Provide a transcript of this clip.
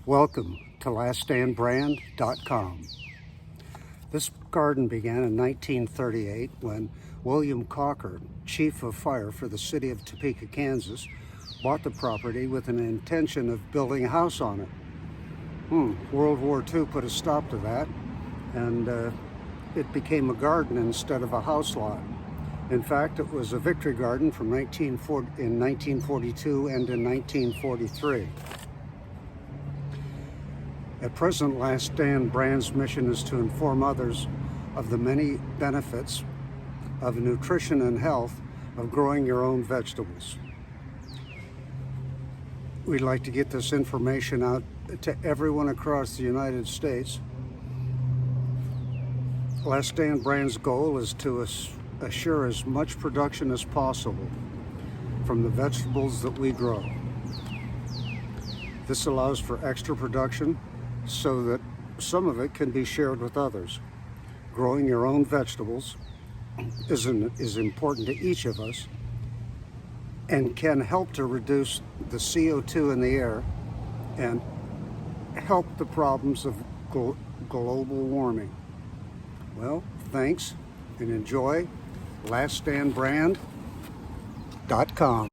Welcome to LastStandBrand.com. This garden began in 1938 when William Cocker, Chief of Fire for the city of Topeka, Kansas, bought the property with an intention of building a house on it. World War II put a stop to that, and it became a garden instead of a house lot. In fact, it was a victory garden from 1942 and in 1943. At present, Last Stand Brand's mission is to inform others of the many benefits of nutrition and health of growing your own vegetables. We'd like to get this information out to everyone across the United States. Last Stand Brand's goal is to assure as much production as possible from the vegetables that we grow. This allows for extra production so that some of it can be shared with others. Growing your own vegetables is important to each of us and can help to reduce the CO2 in the air and help the problems of global warming. Well, thanks and enjoy LastStandBrand.com.